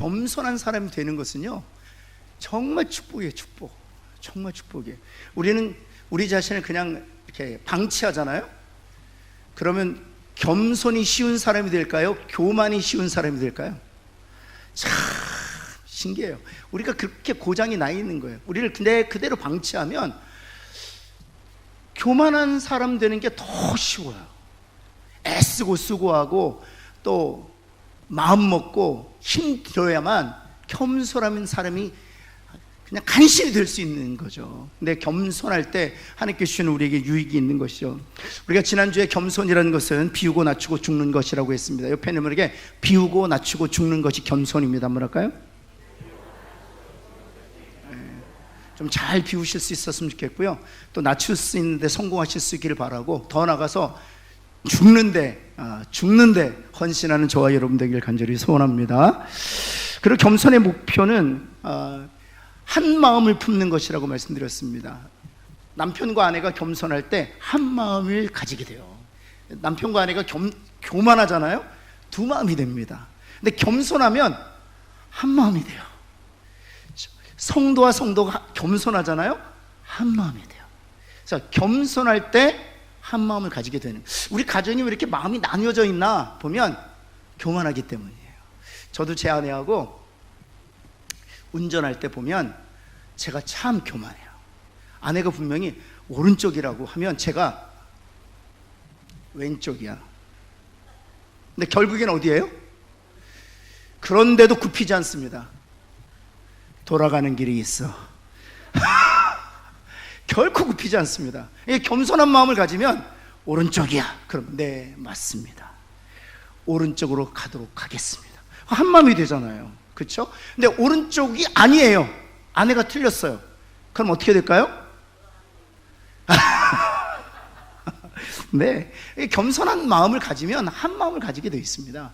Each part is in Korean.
겸손한 사람이 되는 것은요, 정말 축복이에요. 축복. 정말 축복이에요. 우리는 우리 자신을 그냥 이렇게 방치하잖아요. 그러면 겸손이 쉬운 사람이 될까요? 교만이 쉬운 사람이 될까요? 참 신기해요. 우리가 그렇게 고장이 나 있는 거예요. 우리를 그대로 방치하면 교만한 사람 되는 게 더 쉬워요. 애쓰고 수고하고 또 마음 먹고 힘들어야만 겸손한 사람이 그냥 간신히 될 수 있는 거죠. 근데 겸손할 때 하나님께 주시는 우리에게 유익이 있는 것이죠. 우리가 지난주에 겸손이라는 것은 비우고 낮추고 죽는 것이라고 했습니다. 옆에 있는 분에게 비우고 낮추고 죽는 것이 겸손입니다. 뭐랄까요? 좀 잘 비우실 수 있었으면 좋겠고요. 또 낮출 수 있는데 성공하실 수 있기를 바라고, 더 나가서 죽는데 헌신하는 저와 여러분 되길 간절히 소원합니다. 그리고 겸손의 목표는 한 마음을 품는 것이라고 말씀드렸습니다. 남편과 아내가 겸손할 때 한 마음을 가지게 돼요. 남편과 아내가 교만하잖아요. 두 마음이 됩니다. 근데 겸손하면 한 마음이 돼요. 성도와 성도가 겸손하잖아요. 한 마음이 돼요. 그래서 겸손할 때 한 마음을 가지게 되는, 우리 가정이 왜 이렇게 마음이 나뉘어져 있나 보면 교만하기 때문이에요. 저도 제 아내하고 운전할 때 보면 제가 참 교만해요. 아내가 분명히 오른쪽이라고 하면 제가 왼쪽이야. 근데 결국엔 어디예요? 그런데도 굽히지 않습니다. 돌아가는 길이 있어. 결코 굽히지 않습니다. 겸손한 마음을 가지면 오른쪽이야. 그럼 네, 맞습니다. 오른쪽으로 가도록 하겠습니다. 한 마음이 되잖아요. 그렇죠? 근데 오른쪽이 아니에요. 아내가 틀렸어요. 그럼 어떻게 될까요? 네, 겸손한 마음을 가지면 한 마음을 가지게 되어 있습니다.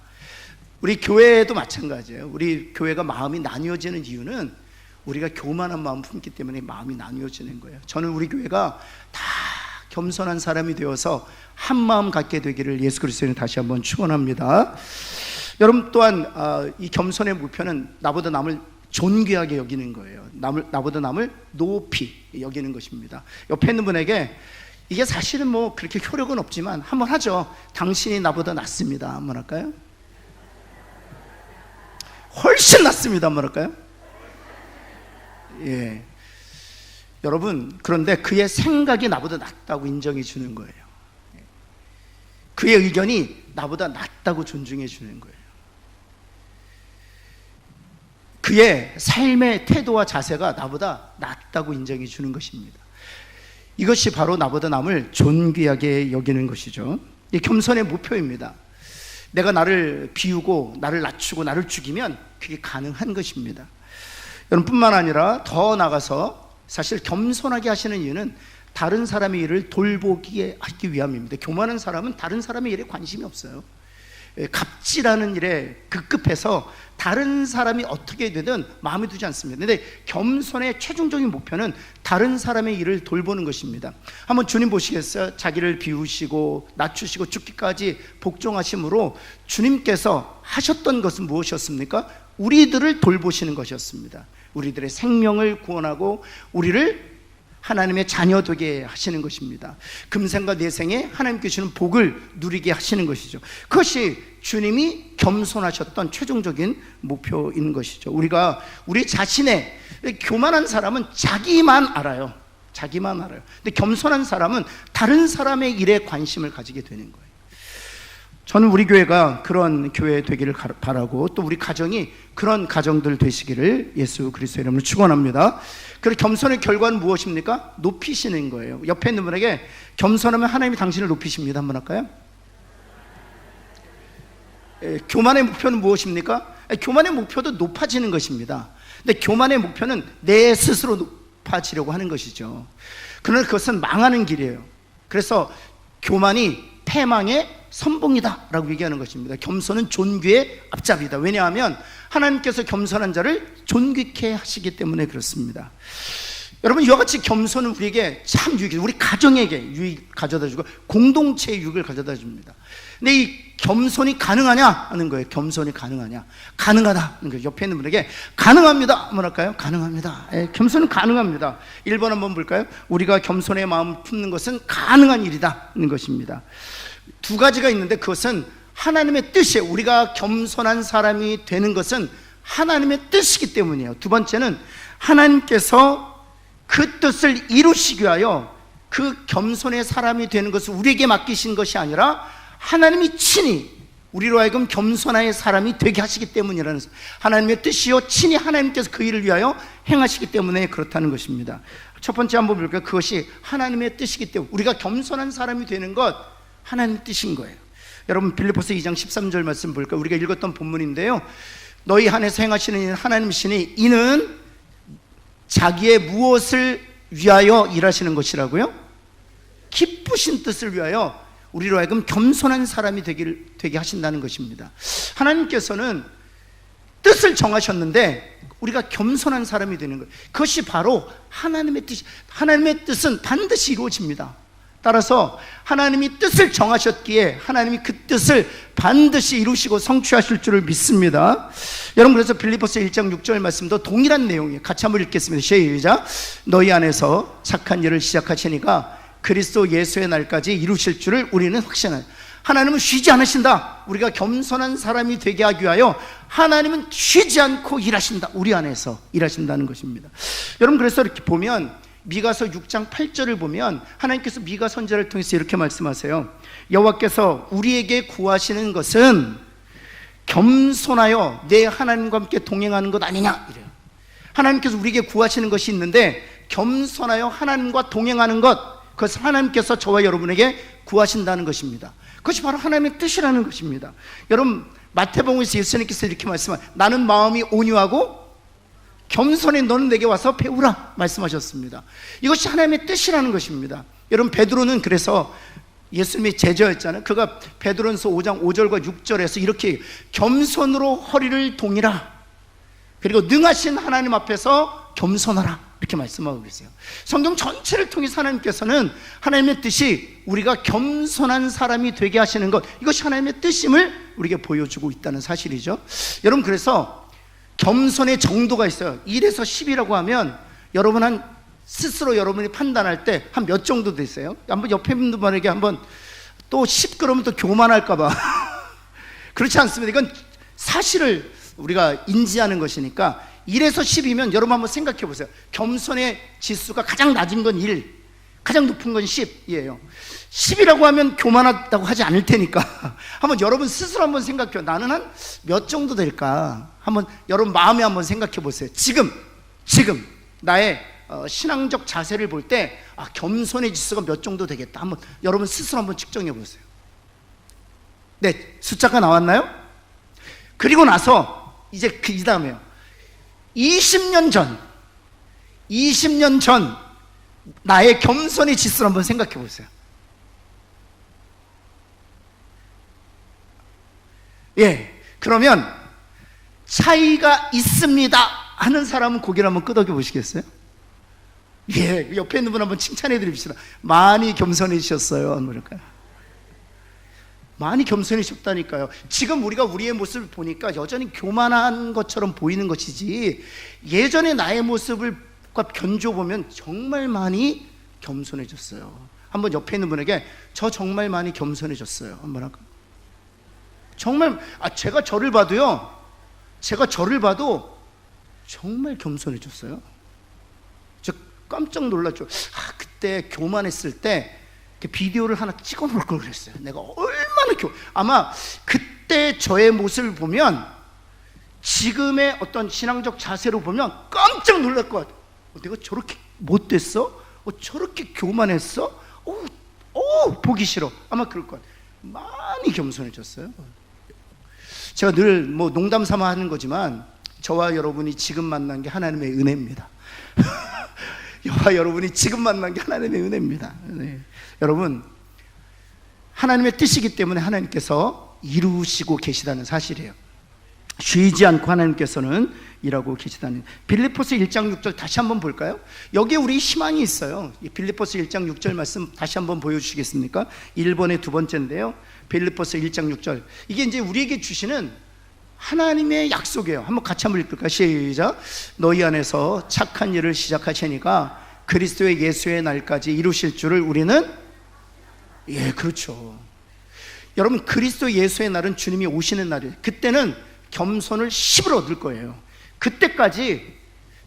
우리 교회도 마찬가지예요. 우리 교회가 마음이 나뉘어지는 이유는 우리가 교만한 마음 품기 때문에 마음이 나뉘어지는 거예요. 저는 우리 교회가 다 겸손한 사람이 되어서 한 마음 갖게 되기를 예수 그리스도는 다시 한번 축원합니다. 여러분 또한 이 겸손의 목표는 나보다 남을 존귀하게 여기는 거예요. 나보다 남을 높이 여기는 것입니다. 옆에 있는 분에게, 이게 사실은 뭐 그렇게 효력은 없지만 한번 하죠. 당신이 나보다 낫습니다. 한번 할까요? 훨씬 낫습니다. 한번 할까요? 예. 여러분, 그런데 그의 생각이 나보다 낫다고 인정해 주는 거예요. 그의 의견이 나보다 낫다고 존중해 주는 거예요. 그의 삶의 태도와 자세가 나보다 낫다고 인정해 주는 것입니다. 이것이 바로 나보다 남을 존귀하게 여기는 것이죠. 이 겸손의 목표입니다. 내가 나를 비우고 나를 낮추고 나를 죽이면 그게 가능한 것입니다. 여러분뿐만 아니라 더 나가서 사실 겸손하게 하시는 이유는 다른 사람의 일을 돌보기 하기 위함입니다. 교만한 사람은 다른 사람의 일에 관심이 없어요. 갑질하는 일에 급급해서 다른 사람이 어떻게 되든 마음에 두지 않습니다. 그런데 겸손의 최종적인 목표는 다른 사람의 일을 돌보는 것입니다. 한번 주님 보시겠어요? 자기를 비우시고 낮추시고 죽기까지 복종하심으로 주님께서 하셨던 것은 무엇이었습니까? 우리들을 돌보시는 것이었습니다. 우리들의 생명을 구원하고 우리를 하나님의 자녀 되게 하시는 것입니다. 금생과 내생에 하나님께 주시는 복을 누리게 하시는 것이죠. 그것이 주님이 겸손하셨던 최종적인 목표인 것이죠. 우리가 우리 자신의, 교만한 사람은 자기만 알아요. 자기만 알아요. 근데 겸손한 사람은 다른 사람의 일에 관심을 가지게 되는 거예요. 저는 우리 교회가 그런 교회 되기를 바라고, 또 우리 가정이 그런 가정들 되시기를 예수 그리스도의 이름으로 축원합니다. 그리고 겸손의 결과는 무엇입니까? 높이시는 거예요. 옆에 있는 분에게, 겸손하면 하나님이 당신을 높이십니다. 한번 할까요? 교만의 목표는 무엇입니까? 교만의 목표도 높아지는 것입니다. 근데 교만의 목표는 내 스스로 높아지려고 하는 것이죠. 그러나 그것은 망하는 길이에요. 그래서 교만이 패망의 선봉이다 라고 얘기하는 것입니다. 겸손은 존귀의 앞잡이다. 왜냐하면 하나님께서 겸손한 자를 존귀케 하시기 때문에 그렇습니다. 여러분, 이와 같이 겸손은 우리에게 참 유익이, 우리 가정에게 유익 가져다 주고 공동체의 유익을 가져다 줍니다. 근데 이 겸손이 가능하냐 하는 거예요. 겸손이 가능하냐? 가능하다 하는 거예요. 옆에 있는 분에게 가능합니다 뭐랄까요? 가능합니다. 겸손은 가능합니다. 1번 한번 볼까요? 우리가 겸손의 마음을 품는 것은 가능한 일이다 하는 것입니다. 두 가지가 있는데 그것은 하나님의 뜻이에요. 우리가 겸손한 사람이 되는 것은 하나님의 뜻이기 때문이에요. 두 번째는 하나님께서 그 뜻을 이루시기 위하여 그 겸손의 사람이 되는 것을 우리에게 맡기신 것이 아니라 하나님이 친히 우리로 하여금 겸손의 사람이 되게 하시기 때문이라는, 하나님의 뜻이요 친히 하나님께서 그 일을 위하여 행하시기 때문에 그렇다는 것입니다. 첫 번째 한번 볼까요? 그것이 하나님의 뜻이기 때문에 우리가 겸손한 사람이 되는 것 하나님의 뜻인 거예요. 여러분, 빌립보서 2장 13절 말씀 볼까요? 우리가 읽었던 본문인데요, 너희 안에서 행하시는 이는 하나님이시니 이는 자기의 무엇을 위하여 일하시는 것이라고요? 기쁘신 뜻을 위하여 우리로 하여금 겸손한 사람이 되게 하신다는 것입니다. 하나님께서는 뜻을 정하셨는데 우리가 겸손한 사람이 되는 거예요. 그것이 바로 하나님의 뜻. 하나님의 뜻은 반드시 이루어집니다. 따라서 하나님이 뜻을 정하셨기에 하나님이 그 뜻을 반드시 이루시고 성취하실 줄을 믿습니다. 여러분, 그래서 빌립보서 1장 6절 말씀도 동일한 내용이에요. 같이 한번 읽겠습니다. 시작. 너희 안에서 착한 일을 시작하시니까 그리스도 예수의 날까지 이루실 줄을 우리는 확신하여. 하나님은 쉬지 않으신다. 우리가 겸손한 사람이 되게 하기 위하여 하나님은 쉬지 않고 일하신다. 우리 안에서 일하신다는 것입니다. 여러분, 그래서 이렇게 보면 미가서 6장 8절을 보면 하나님께서 미가 선지자를 통해서 이렇게 말씀하세요. 여호와께서 우리에게 구하시는 것은 겸손하여 내 하나님과 함께 동행하는 것 아니냐 이래요. 하나님께서 우리에게 구하시는 것이 있는데 겸손하여 하나님과 동행하는 것, 그것을 하나님께서 저와 여러분에게 구하신다는 것입니다. 그것이 바로 하나님의 뜻이라는 것입니다. 여러분, 마태복음에서 예수님께서 이렇게 말씀하세요. 나는 마음이 온유하고 겸손히 너는 내게 와서 배우라 말씀하셨습니다. 이것이 하나님의 뜻이라는 것입니다. 여러분, 베드로는 그래서 예수님의 제자였잖아요. 그가 베드로전서 5장 5절과 6절에서 이렇게 겸손으로 허리를 동이라, 그리고 능하신 하나님 앞에서 겸손하라 이렇게 말씀하고 계세요. 성경 전체를 통해서 하나님께서는 하나님의 뜻이 우리가 겸손한 사람이 되게 하시는 것, 이것이 하나님의 뜻임을 우리에게 보여주고 있다는 사실이죠. 여러분, 그래서 겸손의 정도가 있어요. 1에서 10이라고 하면 여러분 한 스스로 여러분이 판단할 때 한 몇 정도 되세요? 한번 옆에 있는 분에게 한번 또 10 그러면 또 교만할까 봐 그렇지 않습니다. 이건 사실을 우리가 인지하는 것이니까 1에서 10이면 여러분 한번 생각해 보세요. 겸손의 지수가 가장 낮은 건 1, 가장 높은 건 10이에요. 10이라고 하면 교만하다고 하지 않을 테니까 한번 여러분 스스로 한번 생각해요. 나는 한 몇 정도 될까? 한번 여러분 마음에 한번 생각해 보세요. 지금 나의 신앙적 자세를 볼 때 겸손의 지수가 몇 정도 되겠다. 한번 여러분 스스로 한번 측정해 보세요. 네, 숫자가 나왔나요? 그리고 나서 이제 그 다음에요. 20년 전 나의 겸손의 지수를 한번 생각해 보세요. 예, 그러면 차이가 있습니다 하는 사람은 고개를 한번 끄덕여 보시겠어요? 예, 옆에 있는 분 한번 칭찬해 드립시다. 많이 겸손해지셨어요. 뭐랄까요? 많이 겸손해졌다니까요. 지금 우리가 우리의 모습을 보니까 여전히 교만한 것처럼 보이는 것이지, 예전에 나의 모습을 견줘보면 정말 많이 겸손해졌어요. 한번 옆에 있는 분에게 저 정말 많이 겸손해졌어요 한번 할까요? 정말 제가 저를 봐도 정말 겸손해졌어요. 저 깜짝 놀랐죠. 그때 교만했을 때 비디오를 하나 찍어 놓을 걸 그랬어요. 내가 얼마나 아마 그때 저의 모습을 보면 지금의 어떤 신앙적 자세로 보면 깜짝 놀랄 것 같아요. 내가 저렇게 못됐어? 저렇게 교만했어? 보기 싫어. 아마 그럴 것 같아요. 많이 겸손해졌어요. 제가 늘 농담 삼아 하는 거지만 저와 여러분이 지금 만난 게 하나님의 은혜입니다. 저와 여러분이 지금 만난 게 하나님의 은혜입니다. 네. 여러분, 하나님의 뜻이기 때문에 하나님께서 이루시고 계시다는 사실이에요. 쉬지 않고 하나님께서는 일하고 계시다는. 빌립보서 1장 6절 다시 한번 볼까요? 여기에 우리 희망이 있어요. 빌립보서 1장 6절 말씀 다시 한번 보여주시겠습니까? 1번의 두 번째인데요, 빌립보서 1장 6절. 이게 이제 우리에게 주시는 하나님의 약속이에요. 한번 같이 한번 읽을까요? 시작. 너희 안에서 착한 일을 시작하시니까 그리스도의 예수의 날까지 이루실 줄을 우리는, 예, 그렇죠. 여러분, 그리스도 예수의 날은 주님이 오시는 날이에요. 그때는 겸손을 10으로 얻을 거예요. 그때까지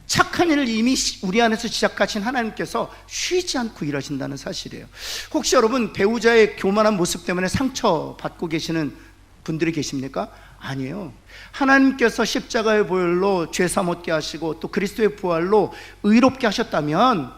착한 일을 이미 우리 안에서 시작하신 하나님께서 쉬지 않고 일하신다는 사실이에요. 혹시 여러분 배우자의 교만한 모습 때문에 상처받고 계시는 분들이 계십니까? 아니에요. 하나님께서 십자가의 보혈로 죄 사묻게 하시고 또 그리스도의 부활로 의롭게 하셨다면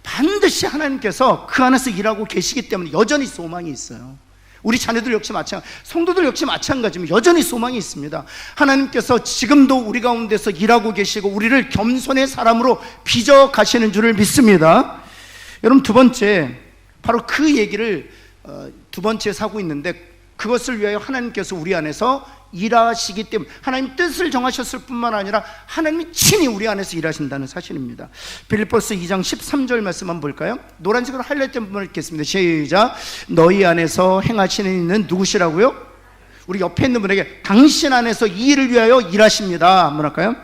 반드시 하나님께서 그 안에서 일하고 계시기 때문에 여전히 소망이 있어요. 우리 자녀들 역시 마찬가지, 성도들 역시 마찬가지입니다. 여전히 소망이 있습니다. 하나님께서 지금도 우리 가운데서 일하고 계시고 우리를 겸손의 사람으로 빚어 가시는 줄을 믿습니다. 여러분, 두 번째, 바로 그 얘기를 두 번째 사고 있는데, 그것을 위하여 하나님께서 우리 안에서 일하시기 때문에, 하나님 뜻을 정하셨을 뿐만 아니라 하나님이 친히 우리 안에서 일하신다는 사실입니다. 빌립보서 2장 13절 말씀 한번 볼까요? 노란색으로 하이라이트 한번 읽겠습니다. 시작. 너희 안에서 행하시는 이는 누구시라고요? 우리 옆에 있는 분에게 당신 안에서 이 일을 위하여 일하십니다 한번 할까요?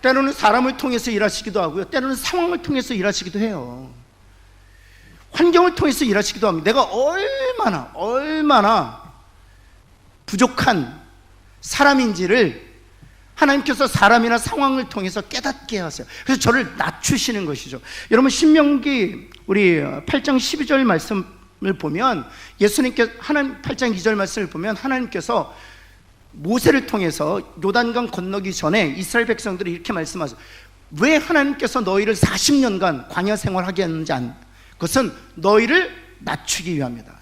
때로는 사람을 통해서 일하시기도 하고요, 때로는 상황을 통해서 일하시기도 해요. 환경을 통해서 일하시기도 합니다. 내가 얼마나 부족한 사람인지를 하나님께서 사람이나 상황을 통해서 깨닫게 하세요. 그래서 저를 낮추시는 것이죠. 여러분, 신명기 우리 8장 12절 말씀을 보면, 예수님께 하나님 8장 2절 말씀을 보면 하나님께서 모세를 통해서 요단강 건너기 전에 이스라엘 백성들이 이렇게 말씀하세요. 왜 하나님께서 너희를 40년간 광야 생활하게 했는지 그것은 너희를 낮추기 위함이다.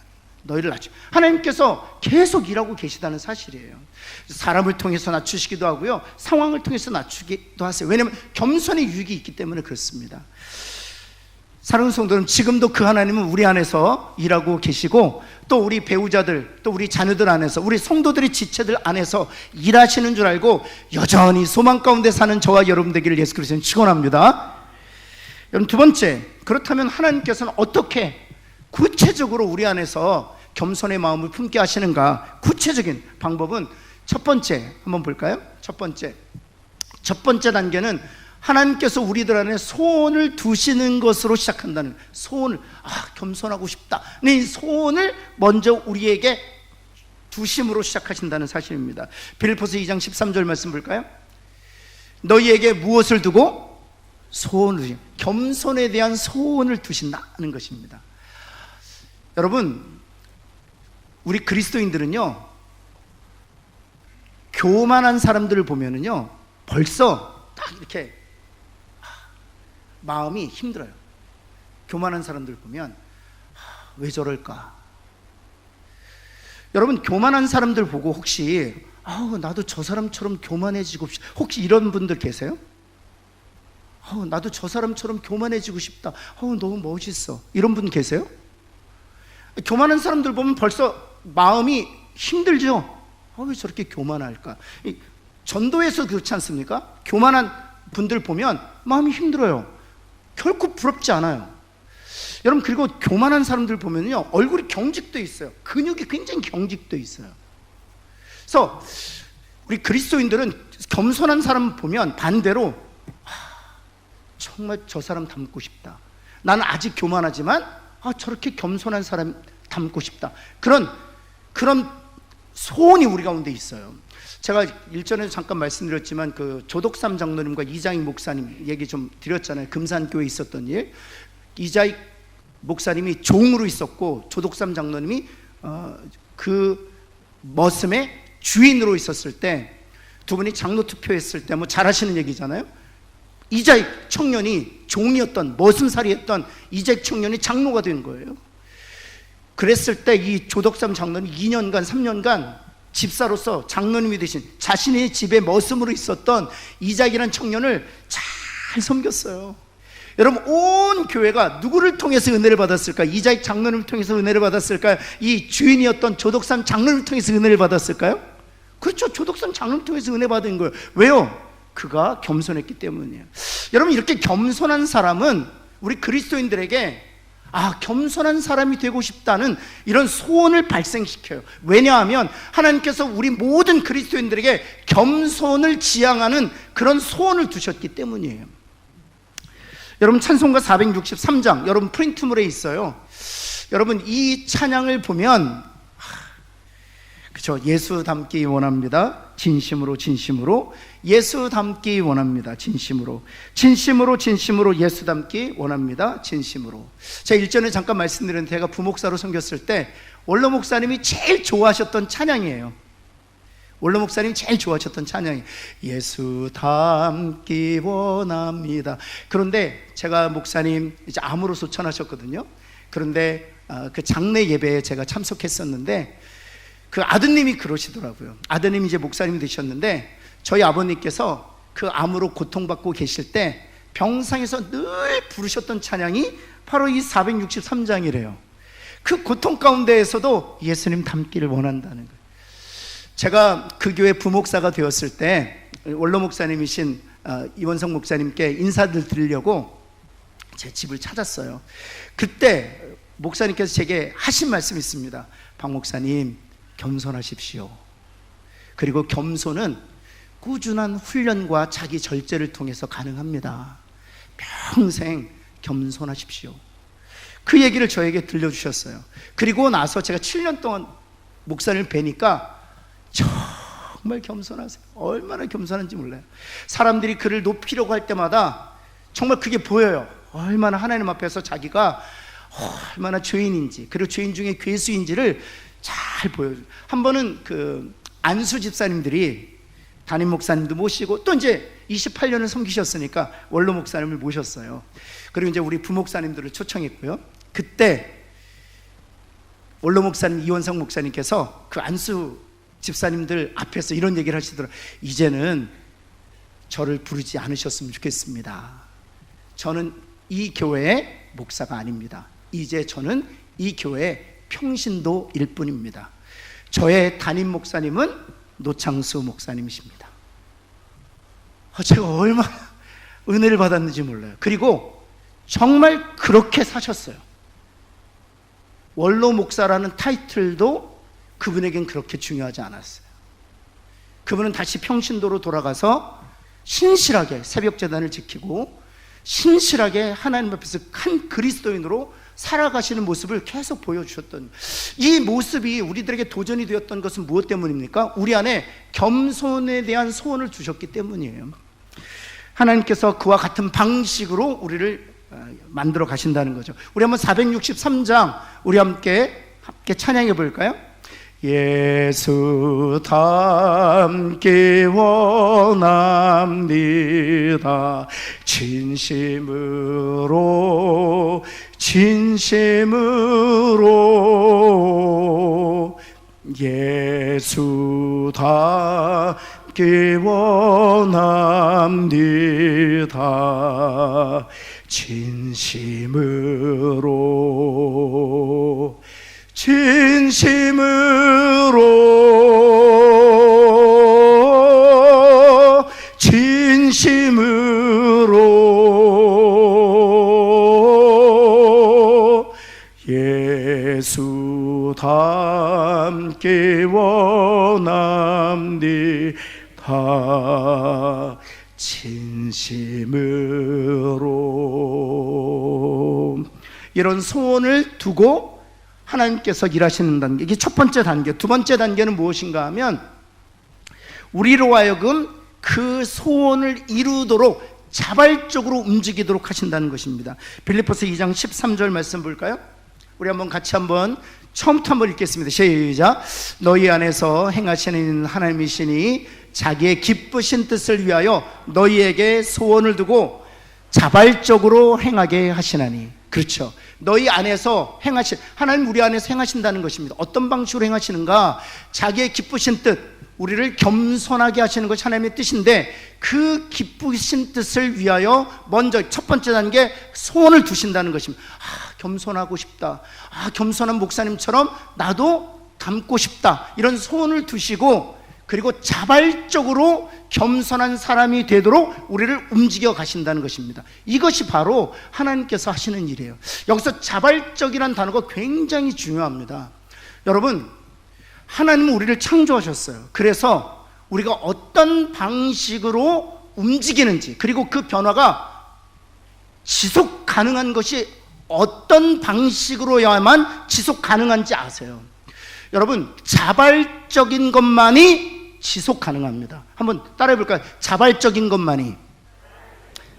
너희를 낮추. 하나님께서 계속 일하고 계시다는 사실이에요. 사람을 통해서 낮추시기도 하고요, 상황을 통해서 낮추기도 하세요. 왜냐하면 겸손의 유익이 있기 때문에 그렇습니다. 사랑하는 성도는 지금도 그 하나님은 우리 안에서 일하고 계시고, 또 우리 배우자들, 또 우리 자녀들 안에서, 우리 성도들의 지체들 안에서 일하시는 줄 알고 여전히 소망 가운데 사는 저와 여러분 되기를 예수 그리스도는 축원합니다. 여러분, 두 번째, 그렇다면 하나님께서는 어떻게 구체적으로 우리 안에서 겸손의 마음을 품게 하시는가? 구체적인 방법은 첫 번째 한번 볼까요? 첫 번째 단계는 하나님께서 우리들 안에 소원을 두시는 것으로 시작한다는, 소원을, 겸손하고 싶다, 이 소원을 먼저 우리에게 두심으로 시작하신다는 사실입니다. 빌립보서 2장 13절 말씀 볼까요? 너희에게 무엇을 두고? 소원을 두신, 겸손에 대한 소원을 두신다는 것입니다. 여러분, 우리 그리스도인들은요, 교만한 사람들을 보면은요 벌써 딱 이렇게 마음이 힘들어요. 교만한 사람들 보면 왜 저럴까? 여러분, 교만한 사람들 보고 혹시 나도 저 사람처럼 교만해지고 싶다, 혹시 이런 분들 계세요? 나도 저 사람처럼 교만해지고 싶다, 너무 멋있어, 이런 분 계세요? 교만한 사람들 보면 벌써 마음이 힘들죠. 왜 저렇게 교만할까? 전도에서 그렇지 않습니까? 교만한 분들 보면 마음이 힘들어요. 결코 부럽지 않아요. 여러분, 그리고 교만한 사람들 보면요 얼굴이 경직돼 있어요. 근육이 굉장히 경직돼 있어요. 그래서 우리 그리스도인들은 겸손한 사람 보면 반대로 정말 저 사람 닮고 싶다, 나는 아직 교만하지만 저렇게 겸손한 사람 닮고 싶다, 그런 소원이 우리 가운데 있어요. 제가 일전에 잠깐 말씀드렸지만 그 조덕삼 장로님과 이자익 목사님 얘기 좀 드렸잖아요. 금산교회에 있었던 일. 이자익 목사님이 종으로 있었고 조덕삼 장로님이 그 머슴의 주인으로 있었을 때, 두 분이 장로 투표했을 때 잘 하시는 얘기잖아요. 이자익 청년이 종이었던, 머슴살이했던 이자익 청년이 장로가 된 거예요. 그랬을 때 이 조덕삼 장로는 2년간 3년간 집사로서 장로님이 되신, 자신의 집에 머슴으로 있었던 이자익이라는 청년을 잘 섬겼어요. 여러분, 온 교회가 누구를 통해서 은혜를 받았을까요? 이자익 장로님을 통해서 은혜를 받았을까요? 이 주인이었던 조덕산 장로님을 통해서 은혜를 받았을까요? 그렇죠. 조덕산 장로님을 통해서 은혜 받은 거예요. 왜요? 그가 겸손했기 때문이에요. 여러분, 이렇게 겸손한 사람은 우리 그리스도인들에게 겸손한 사람이 되고 싶다는 이런 소원을 발생시켜요. 왜냐하면 하나님께서 우리 모든 그리스도인들에게 겸손을 지향하는 그런 소원을 두셨기 때문이에요. 여러분, 찬송가 463장 여러분 프린트물에 있어요. 여러분, 이 찬양을 보면 그렇죠. 예수 닮기 원합니다. 진심으로 진심으로 예수 닮기 원합니다. 진심으로 진심으로 진심으로 예수 닮기 원합니다. 진심으로. 제가 일전에 잠깐 말씀드렸는데, 제가 부목사로 섬겼을 때 원로 목사님이 제일 좋아하셨던 찬양이에요. 원로 목사님이 제일 좋아하셨던 찬양이 예수 닮기 원합니다. 그런데 제가 목사님 이제 암으로 소천하셨거든요. 그런데 그 장례 예배에 제가 참석했었는데 그 아드님이 그러시더라고요. 아드님이 이제 목사님이 되셨는데 저희 아버님께서 그 암으로 고통받고 계실 때 병상에서 늘 부르셨던 찬양이 바로 이 463장이래요. 그 고통 가운데에서도 예수님 닮기를 원한다는 거예요. 제가 그 교회 부목사가 되었을 때 원로 목사님이신 이원성 목사님께 인사를 드리려고 제 집을 찾았어요. 그때 목사님께서 제게 하신 말씀이 있습니다. 박 목사님, 겸손하십시오. 그리고 겸손은 꾸준한 훈련과 자기 절제를 통해서 가능합니다. 평생 겸손하십시오. 그 얘기를 저에게 들려주셨어요. 그리고 나서 제가 7년 동안 목사님을 뵈니까 정말 겸손하세요. 얼마나 겸손한지 몰라요. 사람들이 그를 높이려고 할 때마다 정말 그게 보여요. 얼마나 하나님 앞에서 자기가 얼마나 죄인인지, 그리고 죄인 중에 괴수인지를 잘 보여줘요. 한 번은 그 안수 집사님들이 담임 목사님도 모시고 또 이제 28년을 섬기셨으니까 원로 목사님을 모셨어요. 그리고 이제 우리 부목사님들을 초청했고요. 그때 원로 목사님 이원성 목사님께서 그 안수 집사님들 앞에서 이런 얘기를 하시더라고요. 이제는 저를 부르지 않으셨으면 좋겠습니다. 저는 이 교회의 목사가 아닙니다. 이제 저는 이 교회의 평신도일 뿐입니다. 저의 담임 목사님은 노창수 목사님이십니다. 제가 얼마나 은혜를 받았는지 몰라요. 그리고 정말 그렇게 사셨어요. 원로 목사라는 타이틀도 그분에겐 그렇게 중요하지 않았어요. 그분은 다시 평신도로 돌아가서 신실하게 새벽 제단을 지키고 신실하게 하나님 앞에서 큰 그리스도인으로 살아가시는 모습을 계속 보여주셨던, 이 모습이 우리들에게 도전이 되었던 것은 무엇 때문입니까? 우리 안에 겸손에 대한 소원을 주셨기 때문이에요. 하나님께서 그와 같은 방식으로 우리를 만들어 가신다는 거죠. 우리 한번 463장 우리 함께 찬양해 볼까요? 예수 닮기 원합니다. 진심으로 진심으로 예수 닮기 원합니다. 진심으로 진심으로 진심으로 예수 닮기 원합니다. 진심으로. 이런 소원을 두고 하나님께서 일하시는 단계, 이게 첫 번째 단계. 두 번째 단계는 무엇인가 하면 우리로 하여금 그 소원을 이루도록 자발적으로 움직이도록 하신다는 것입니다. 빌립보서 2장 13절 말씀 볼까요? 우리 한번 같이 한번 처음부터 한번 읽겠습니다. 시작. 너희 안에서 행하시는 하나님이시니 자기의 기쁘신 뜻을 위하여 너희에게 소원을 두고 자발적으로 행하게 하시나니. 그렇죠. 너희 안에서 하나님 우리 안에서 행하신다는 것입니다. 어떤 방식으로 행하시는가? 자기의 기쁘신 뜻, 우리를 겸손하게 하시는 것이 하나님의 뜻인데, 그 기쁘신 뜻을 위하여 먼저 첫 번째 단계 소원을 두신다는 것입니다. 겸손하고 싶다. 겸손한 목사님처럼 나도 닮고 싶다. 이런 소원을 두시고, 그리고 자발적으로 겸손한 사람이 되도록 우리를 움직여 가신다는 것입니다. 이것이 바로 하나님께서 하시는 일이에요. 여기서 자발적이라는 단어가 굉장히 중요합니다. 여러분, 하나님은 우리를 창조하셨어요. 그래서 우리가 어떤 방식으로 움직이는지, 그리고 그 변화가 지속 가능한 것이 어떤 방식으로야만 지속 가능한지 아세요? 여러분, 자발적인 것만이 지속 가능합니다. 한번 따라해 볼까요? 자발적인 것만이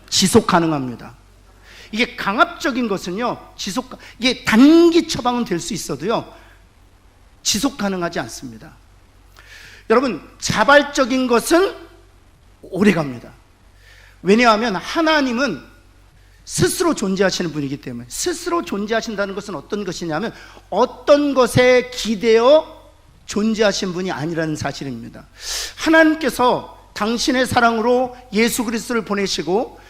지속 가능합니다. 이게 강압적인 것은요, 이게 단기 처방은 될 수 있어도요, 지속 가능하지 않습니다. 여러분, 자발적인 것은 오래 갑니다. 왜냐하면 하나님은 스스로 존재하시는 분이기 때문에. 스스로 존재하신다는 것은 어떤 것이냐면 어떤 것에 기대어 존재하신 분이 아니라는 사실입니다. 하나님께서 당신의 사랑으로 예수 그리스도를 보내시고,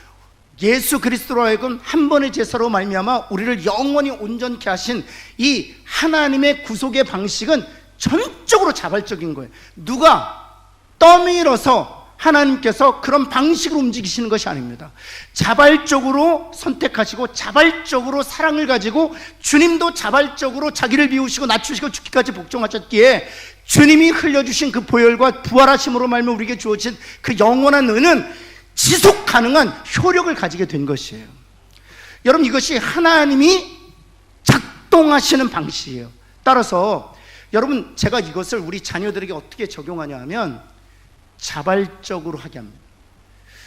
예수 그리스도로 하여금 한 번의 제사로 말미암아 우리를 영원히 온전케 하신 이 하나님의 구속의 방식은 전적으로 자발적인 거예요. 누가 떠밀어서 하나님께서 그런 방식으로 움직이시는 것이 아닙니다. 자발적으로 선택하시고 자발적으로 사랑을 가지고, 주님도 자발적으로 자기를 비우시고 낮추시고 죽기까지 복종하셨기에 주님이 흘려주신 그 보혈과 부활하심으로 말미암아 우리에게 주어진 그 영원한 은은 지속 가능한 효력을 가지게 된 것이에요. 여러분, 이것이 하나님이 작동하시는 방식이에요. 따라서 여러분, 제가 이것을 우리 자녀들에게 어떻게 적용하냐 하면 자발적으로 하게 합니다.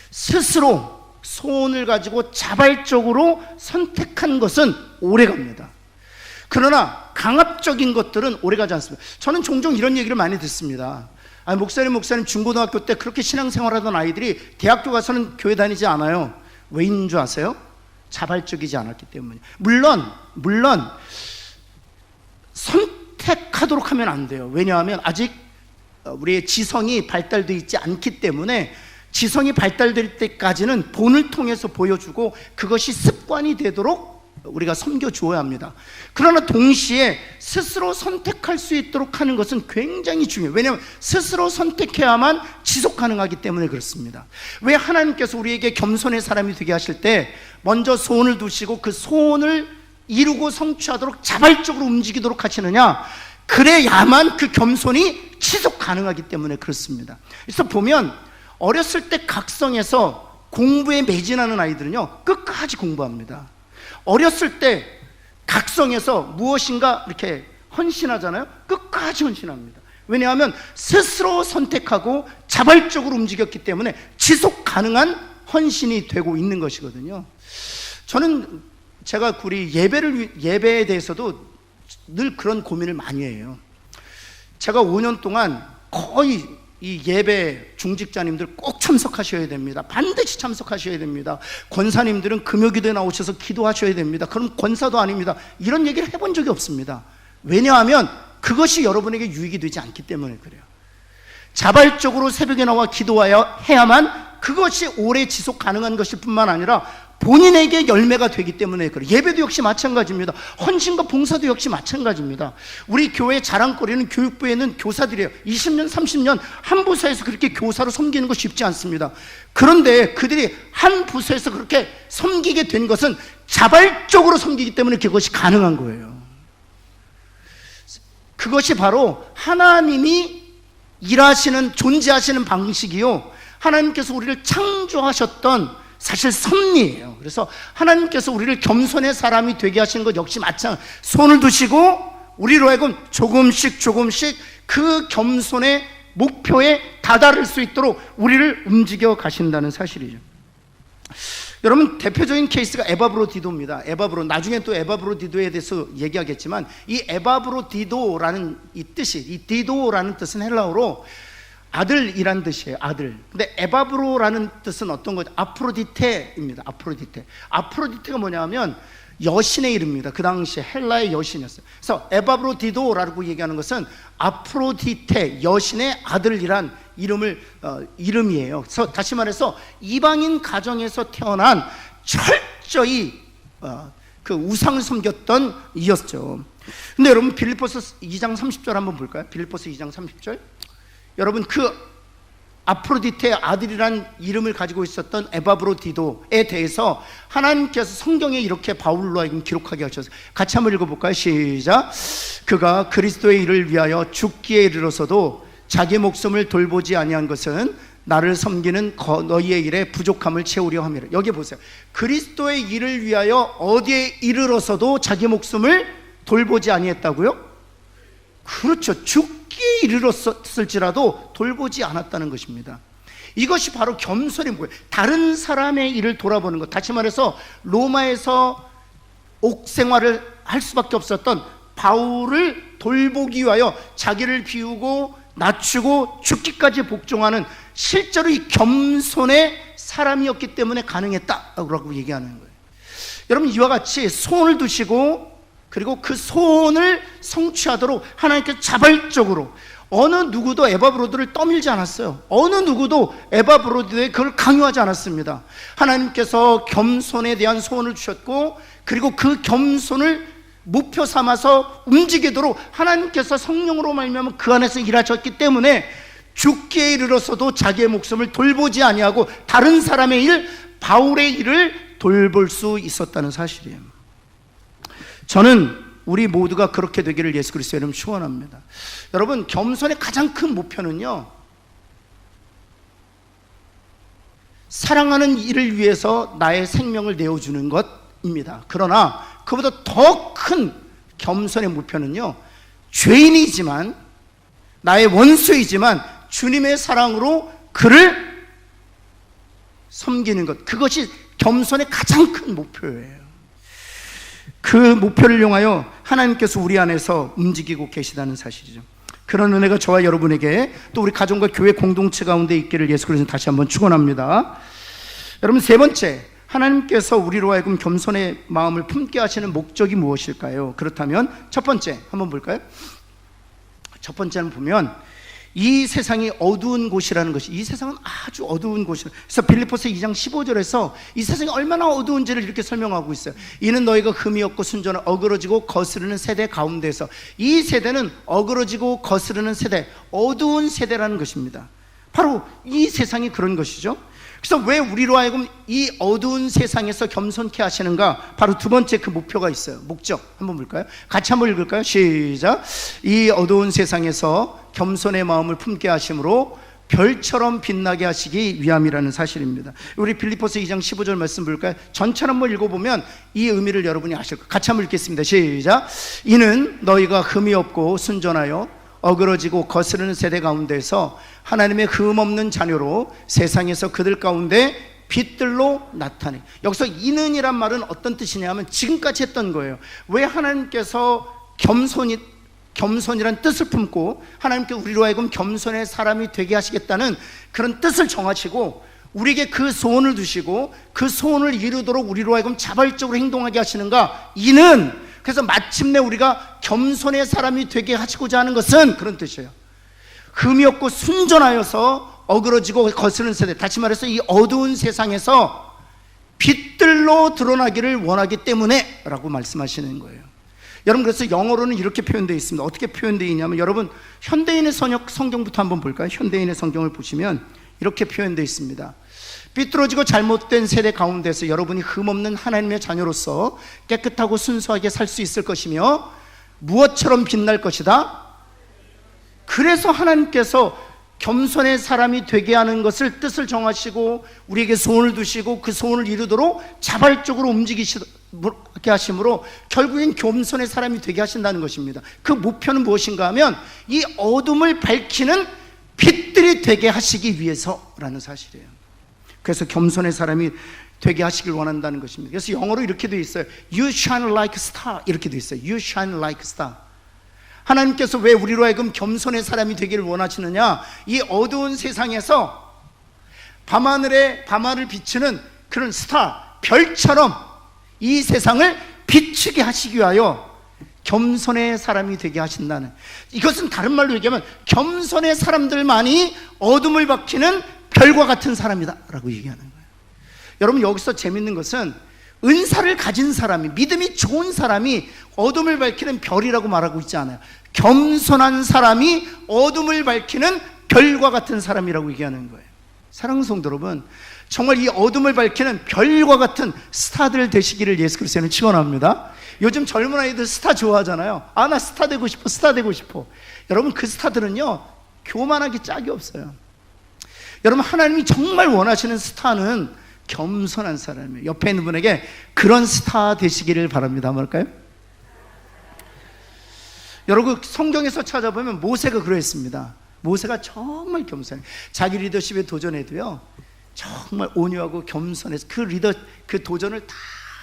스스로 소원을 가지고 자발적으로 선택한 것은 오래갑니다. 그러나 강압적인 것들은 오래가지 않습니다. 저는 종종 이런 얘기를 많이 듣습니다. 목사님 중고등학교 때 그렇게 신앙생활하던 아이들이 대학교 가서는 교회 다니지 않아요. 왜 있는 줄 아세요? 자발적이지 않았기 때문에. 물론 선택하도록 하면 안 돼요. 왜냐하면 아직 우리의 지성이 발달되어 있지 않기 때문에, 지성이 발달될 때까지는 본을 통해서 보여주고 그것이 습관이 되도록 우리가 섬겨주어야 합니다. 그러나 동시에 스스로 선택할 수 있도록 하는 것은 굉장히 중요해요. 왜냐하면 스스로 선택해야만 지속 가능하기 때문에 그렇습니다. 왜 하나님께서 우리에게 겸손의 사람이 되게 하실 때 먼저 소원을 두시고 그 소원을 이루고 성취하도록 자발적으로 움직이도록 하시느냐? 그래야만 그 겸손이 지속 가능하기 때문에 그렇습니다. 그래서 보면 어렸을 때 각성해서 공부에 매진하는 아이들은요, 끝까지 공부합니다. 어렸을 때 각성해서 무엇인가 이렇게 헌신하잖아요. 끝까지 헌신합니다. 왜냐하면 스스로 선택하고 자발적으로 움직였기 때문에 지속 가능한 헌신이 되고 있는 것이거든요. 저는 제가 우리 예배에 대해서도 늘 그런 고민을 많이 해요. 제가 5년 동안 거의 이 예배 중직자님들 꼭 참석하셔야 됩니다. 반드시 참석하셔야 됩니다. 권사님들은 금요기도에 나오셔서 기도하셔야 됩니다. 그럼 권사도 아닙니다. 이런 얘기를 해본 적이 없습니다. 왜냐하면 그것이 여러분에게 유익이 되지 않기 때문에 그래요. 자발적으로 새벽에 나와 기도해야만 그것이 오래 지속 가능한 것일 뿐만 아니라 본인에게 열매가 되기 때문에 그래요. 예배도 역시 마찬가지입니다. 헌신과 봉사도 역시 마찬가지입니다. 우리 교회의 자랑거리는 교육부에 있는 교사들이에요. 20년, 30년 한 부서에서 그렇게 교사로 섬기는 거 쉽지 않습니다. 그런데 그들이 한 부서에서 그렇게 섬기게 된 것은 자발적으로 섬기기 때문에 그것이 가능한 거예요. 그것이 바로 하나님이 일하시는, 존재하시는 방식이요, 하나님께서 우리를 창조하셨던 사실 섭리예요. 그래서 하나님께서 우리를 겸손의 사람이 되게 하시는 것 역시 마찬가지. 손을 두시고 우리로 하여금 조금씩 그 겸손의 목표에 다다를 수 있도록 우리를 움직여 가신다는 사실이죠. 여러분, 대표적인 케이스가 에바브로디도입니다. 나중에 또 에바브로디도에 대해서 얘기하겠지만, 이 에바브로디도라는 이 디도라는 뜻은 헬라어로 아들이란 뜻이에요. 아들. 근데 에바브로라는 뜻은 어떤 거죠? 아프로디테입니다. 아프로디테가 뭐냐면 여신의 이름입니다. 그 당시 헬라의 여신이었어요. 그래서 에바브로디도라고 얘기하는 것은 아프로디테, 여신의 아들이란 이름이에요. 그래서 다시 말해서 이방인 가정에서 태어난 철저히 그 우상을 섬겼던 이였죠. 근데 여러분 빌립보서 2장 30절 한번 볼까요? 빌립보서 2장 30절. 여러분 그 아프로디테의 아들이란 이름을 가지고 있었던 에바브로디도에 대해서 하나님께서 성경에 이렇게 바울로 하여금 기록하게 하셔서 같이 한번 읽어볼까요? 시작. 그가 그리스도의 일을 위하여 죽기에 이르러서도 자기 목숨을 돌보지 아니한 것은 나를 섬기는 너희의 일에 부족함을 채우려 함이라. 여기 보세요. 그리스도의 일을 위하여 어디에 이르러서도 자기 목숨을 돌보지 아니했다고요? 그렇죠. 죽기에 이르렀을지라도 돌보지 않았다는 것입니다. 이것이 바로 겸손의 뭐예요? 다른 사람의 일을 돌아보는 것. 다시 말해서 로마에서 옥생활을 할 수밖에 없었던 바울을 돌보기 위하여 자기를 비우고 낮추고 죽기까지 복종하는 실제로 이 겸손의 사람이었기 때문에 가능했다라고 얘기하는 거예요. 여러분 이와 같이 소원을 두시고 그리고 그 소원을 성취하도록 하나님께서 자발적으로 어느 누구도 에바브로드를 떠밀지 않았어요. 어느 누구도 에바브로드에 그걸 강요하지 않았습니다. 하나님께서 겸손에 대한 소원을 주셨고 그리고 그 겸손을 목표 삼아서 움직이도록 하나님께서 성령으로 말미암아 그 안에서 일하셨기 때문에 죽기에 이르러서도 자기의 목숨을 돌보지 아니하고 다른 사람의 일, 바울의 일을 돌볼 수 있었다는 사실이에요. 저는 우리 모두가 그렇게 되기를 예수 그리스도의 이름으로 축원합니다. 여러분 겸손의 가장 큰 목표는요, 사랑하는 이를 위해서 나의 생명을 내어주는 것입니다. 그러나 그보다 더 큰 겸손의 목표는요, 죄인이지만 나의 원수이지만 주님의 사랑으로 그를 섬기는 것, 그것이 겸손의 가장 큰 목표예요. 그 목표를 향하여 하나님께서 우리 안에서 움직이고 계시다는 사실이죠. 그런 은혜가 저와 여러분에게 또 우리 가정과 교회 공동체 가운데 있기를 예수 그리스도는 다시 한번 축원합니다. 여러분 세 번째, 하나님께서 우리로 하여금 겸손의 마음을 품게 하시는 목적이 무엇일까요? 그렇다면 첫 번째 한번 볼까요? 첫 번째는 보면 이 세상이 어두운 곳이라는 것이, 이 세상은 아주 어두운 곳이라. 그래서 빌립보서 2장 15절에서 이 세상이 얼마나 어두운지를 이렇게 설명하고 있어요. 이는 너희가 흠이 없고 순전한 어그러지고 거스르는 세대 가운데서, 이 세대는 어그러지고 거스르는 세대, 어두운 세대라는 것입니다. 바로 이 세상이 그런 것이죠. 그래서 왜 우리로 하여금 이 어두운 세상에서 겸손케 하시는가? 바로 두 번째 그 목표가 있어요. 목적 한번 볼까요? 같이 한번 읽을까요? 시작. 이 어두운 세상에서 겸손의 마음을 품게 하심으로 별처럼 빛나게 하시기 위함이라는 사실입니다. 우리 빌립보서 2장 15절 말씀 볼까요? 전체를 한번 읽어보면 이 의미를 여러분이 아실 거예요. 같이 한번 읽겠습니다. 시작. 이는 너희가 흠이 없고 순전하여 어그러지고 거스르는 세대 가운데서 하나님의 흠없는 자녀로 세상에서 그들 가운데 빛들로 나타내. 여기서 이는이란 말은 어떤 뜻이냐면 지금까지 했던 거예요. 왜 하나님께서 겸손이란 뜻을 품고 하나님께 우리로 하여금 겸손의 사람이 되게 하시겠다는 그런 뜻을 정하시고 우리에게 그 소원을 두시고 그 소원을 이루도록 우리로 하여금 자발적으로 행동하게 하시는가? 이는, 그래서 마침내 우리가 겸손의 사람이 되게 하시고자 하는 것은 그런 뜻이에요. 흠이 없고 순전하여서 어그러지고 거스르는 세대, 다시 말해서 이 어두운 세상에서 빛들로 드러나기를 원하기 때문에 라고 말씀하시는 거예요. 여러분 그래서 영어로는 이렇게 표현되어 있습니다. 어떻게 표현되어 있냐면, 여러분 현대인의 성경부터 한번 볼까요? 현대인의 성경을 보시면 이렇게 표현되어 있습니다. 삐뚤어지고 잘못된 세대 가운데서 여러분이 흠없는 하나님의 자녀로서 깨끗하고 순수하게 살 수 있을 것이며 무엇처럼 빛날 것이다? 그래서 하나님께서 겸손의 사람이 되게 하는 것을 뜻을 정하시고 우리에게 소원을 두시고 그 소원을 이루도록 자발적으로 움직이시게 하심으로 결국엔 겸손의 사람이 되게 하신다는 것입니다. 그 목표는 무엇인가 하면 이 어둠을 밝히는 빛들이 되게 하시기 위해서라는 사실이에요. 그래서 겸손의 사람이 되게 하시길 원한다는 것입니다. 그래서 영어로 이렇게 되어 있어요. You shine like a star. 이렇게 되어 있어요. You shine like a star. 하나님께서 왜 우리로 하여금 겸손의 사람이 되기를 원하시느냐? 이 어두운 세상에서 밤하늘을 비추는 그런 스타, 별처럼 이 세상을 비추게 하시기 위하여 겸손의 사람이 되게 하신다는, 이것은 다른 말로 얘기하면 겸손의 사람들만이 어둠을 밝히는 별과 같은 사람이다 라고 얘기하는 거예요. 여러분, 여기서 재밌는 것은 은사를 가진 사람이, 믿음이 좋은 사람이 어둠을 밝히는 별이라고 말하고 있지 않아요. 겸손한 사람이 어둠을 밝히는 별과 같은 사람이라고 얘기하는 거예요. 사랑하는 성도 여러분, 정말 이 어둠을 밝히는 별과 같은 스타들 되시기를 예수 그리스도는 축원합니다. 요즘 젊은 아이들 스타 좋아하잖아요. 아, 나 스타 되고 싶어, 스타 되고 싶어. 여러분, 그 스타들은요 교만하기 짝이 없어요. 여러분, 하나님이 정말 원하시는 스타는 겸손한 사람이에요. 옆에 있는 분에게 그런 스타 되시기를 바랍니다. 한번 할까요? 여러분, 성경에서 찾아보면 모세가 그러했습니다. 모세가 정말 겸손해. 자기 리더십에 도전해도요 정말 온유하고 겸손해서 그 도전을 다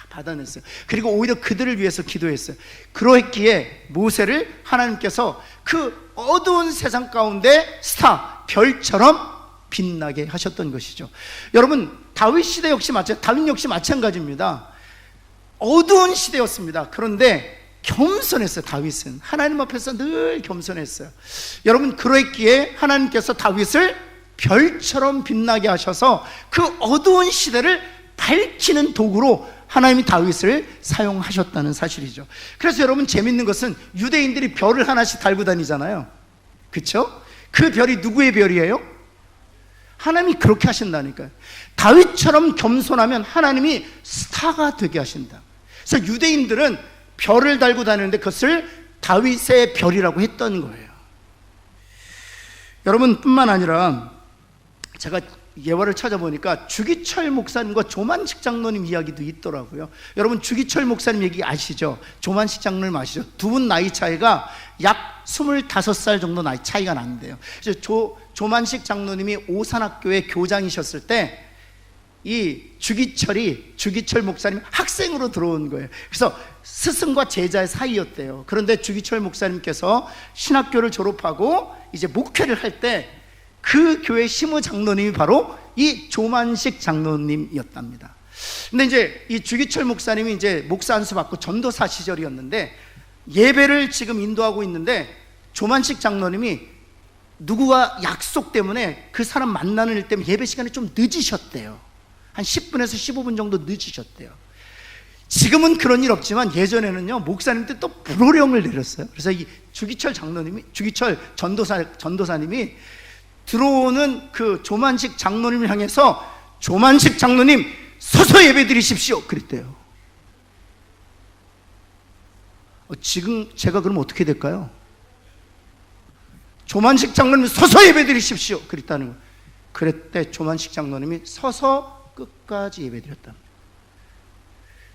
받아냈어요. 그리고 오히려 그들을 위해서 기도했어요. 그러했기에 모세를 하나님께서 그 어두운 세상 가운데 스타, 별처럼 빛나게 하셨던 것이죠. 여러분, 다윗 시대 역시 다윗 역시 마찬가지입니다. 어두운 시대였습니다. 그런데 겸손했어요. 다윗은 하나님 앞에서 늘 겸손했어요. 여러분, 그러했기에 하나님께서 다윗을 별처럼 빛나게 하셔서 그 어두운 시대를 밝히는 도구로 하나님이 다윗을 사용하셨다는 사실이죠. 그래서 여러분, 재밌는 것은 유대인들이 별을 하나씩 달고 다니잖아요. 그렇죠? 그 별이 누구의 별이에요? 하나님이 그렇게 하신다니까요. 다윗처럼 겸손하면 하나님이 스타가 되게 하신다. 그래서 유대인들은 별을 달고 다니는데 그것을 다윗의 별이라고 했던 거예요. 여러분, 뿐만 아니라 제가 예화를 찾아보니까 주기철 목사님과 조만식 장로님 이야기도 있더라고요. 여러분, 주기철 목사님 얘기 아시죠? 조만식 장로님 아시죠? 두 분 나이 차이가 약 25살 정도 나이 차이가 난대요. 그래서 조만식 장로님이 오산학교의 교장이셨을 때 이 주기철 목사님 학생으로 들어온 거예요. 그래서 스승과 제자의 사이였대요. 그런데 주기철 목사님께서 신학교를 졸업하고 이제 목회를 할 때 그 교회 시무 장로님이 바로 이 조만식 장로님이었답니다. 근데 이제 이 주기철 목사님이 이제 목사 안수 받고 전도사 시절이었는데 예배를 지금 인도하고 있는데 조만식 장로님이 누구와 약속 때문에 그 사람 만나는 일 때문에 예배 시간이 좀 늦으셨대요. 한 10분에서 15분 정도 늦으셨대요. 지금은 그런 일 없지만 예전에는요 목사님들 또 불호령을 내렸어요. 그래서 이 주기철 전도사님이 들어오는 그 조만식 장로님을 향해서 조만식 장로님 서서 예배 드리십시오 그랬대요. 지금 제가 그럼 어떻게 될까요? 조만식 장로님 서서 예배 드리십시오 그랬다는 거예요. 그랬대. 조만식 장로님이 서서 끝까지 예배 드렸답니다.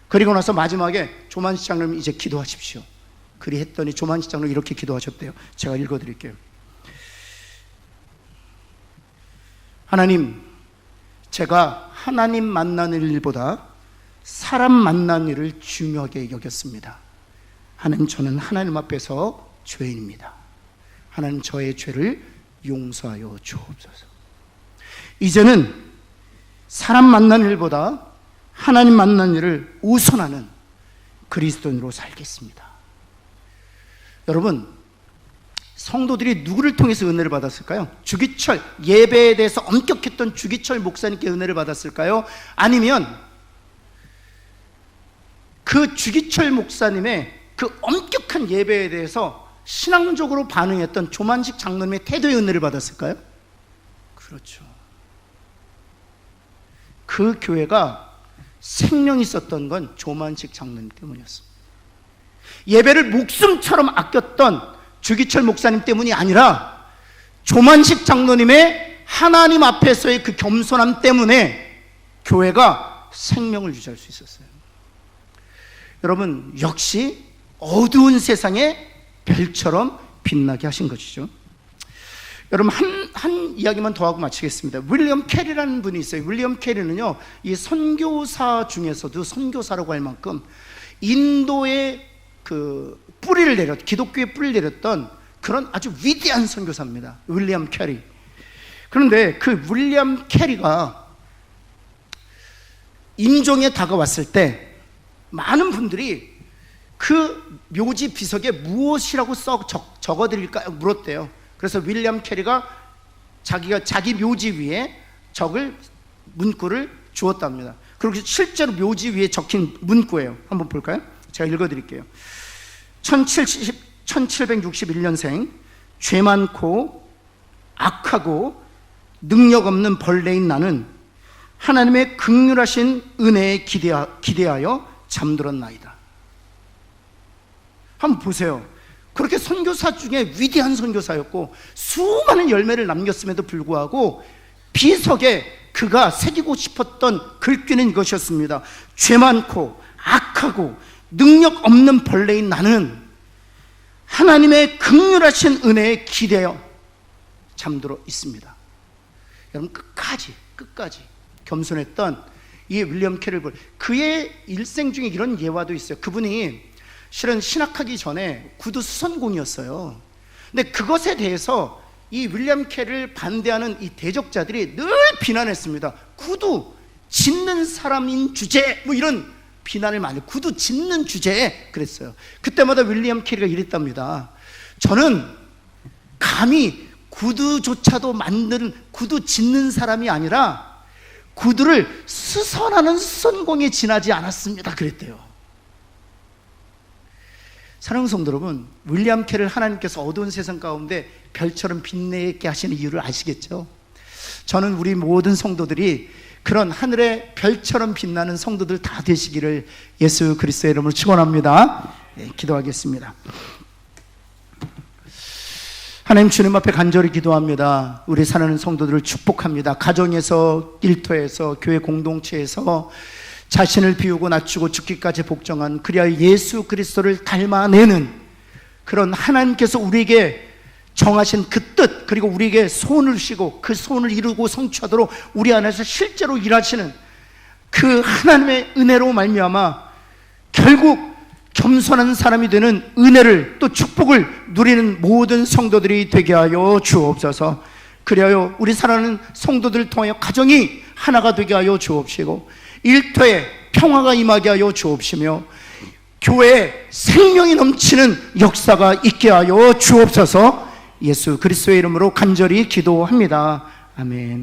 그리고 나서 마지막에 조만식 장로님 이제 기도하십시오 그리 했더니 조만식 장로님 이렇게 기도하셨대요. 제가 읽어드릴게요. 하나님, 제가 하나님 만나는 일보다 사람 만나는 일을 중요하게 여겼습니다. 하나님, 저는 하나님 앞에서 죄인입니다. 하나님, 저의 죄를 용서하여 주옵소서. 이제는 사람 만나는 일보다 하나님 만나는 일을 우선하는 그리스도인으로 살겠습니다. 여러분, 성도들이 누구를 통해서 은혜를 받았을까요? 주기철, 예배에 대해서 엄격했던 주기철 목사님께 은혜를 받았을까요? 아니면 그 주기철 목사님의 그 엄격한 예배에 대해서 신앙적으로 반응했던 조만식 장로님의 태도의 은혜를 받았을까요? 그렇죠. 그 교회가 생명이 있었던 건 조만식 장로님 때문이었습니다. 예배를 목숨처럼 아꼈던 주기철 목사님 때문이 아니라 조만식 장로님의 하나님 앞에서의 그 겸손함 때문에 교회가 생명을 유지할 수 있었어요. 여러분, 역시 어두운 세상에 별처럼 빛나게 하신 것이죠. 여러분, 한 이야기만 더 하고 마치겠습니다. 윌리엄 캐리라는 분이 있어요. 윌리엄 캐리는요, 이 선교사 중에서도 선교사라고 할 만큼 인도의 그 기독교의 뿌리를 내렸던 그런 아주 위대한 선교사입니다. 윌리엄 캐리. 그런데 그 윌리엄 캐리가 임종에 다가왔을 때 많은 분들이 그 묘지 비석에 무엇이라고 적어드릴까요? 물었대요. 그래서 윌리엄 캐리가 자기 묘지 위에 적을 문구를 주었답니다. 그리고 실제로 묘지 위에 적힌 문구예요. 한번 볼까요? 제가 읽어드릴게요. 1761년생, 죄 많고 악하고 능력 없는 벌레인 나는 하나님의 긍휼하신 은혜에 기대하여 잠들었나이다. 한번 보세요. 그렇게 선교사 중에 위대한 선교사였고 수많은 열매를 남겼음에도 불구하고 비석에 그가 새기고 싶었던 글귀는 이것이었습니다. 죄 많고 악하고 능력 없는 벌레인 나는 하나님의 긍휼하신 은혜에 기대어 잠들어 있습니다. 여러분, 끝까지 겸손했던 이 윌리엄 캐럴, 그의 일생 중에 이런 예화도 있어요. 그분이 실은 신학하기 전에 구두 수선공이었어요. 근데 그것에 대해서 이 윌리엄 캐럴을 반대하는 이 대적자들이 늘 비난했습니다. 구두 짓는 사람인 주제, 뭐 이런 비난을 많이, 구두 짓는 주제에 그랬어요. 그때마다 윌리엄 캐리가 이랬답니다. 저는 감히 구두조차도 만드는, 구두 짓는 사람이 아니라 구두를 수선하는 수선공에 지나지 않았습니다. 그랬대요. 사랑하는 성도 여러분, 윌리엄 캐럴 하나님께서 어두운 세상 가운데 별처럼 빛내게 하시는 이유를 아시겠죠? 저는 우리 모든 성도들이 그런 하늘의 별처럼 빛나는 성도들 다 되시기를 예수 그리스도의 이름으로 축원합니다. 네, 기도하겠습니다. 하나님, 주님 앞에 간절히 기도합니다. 우리 사랑하는 성도들을 축복합니다. 가정에서, 일터에서, 교회 공동체에서 자신을 비우고 낮추고 죽기까지 복종한, 그리하여 예수 그리스도를 닮아내는 그런 하나님께서 우리에게 정하신 그 뜻, 그리고 우리에게 소원을 주시고 그 소원을 이루고 성취하도록 우리 안에서 실제로 일하시는 그 하나님의 은혜로 말미암아 결국 겸손한 사람이 되는 은혜를, 또 축복을 누리는 모든 성도들이 되게 하여 주옵소서. 그리하여 우리 사랑하는 성도들을 통하여 가정이 하나가 되게 하여 주옵시고, 일터에 평화가 임하게 하여 주옵시며, 교회에 생명이 넘치는 역사가 있게 하여 주옵소서. 예수 그리스도의 이름으로 간절히 기도합니다. 아멘.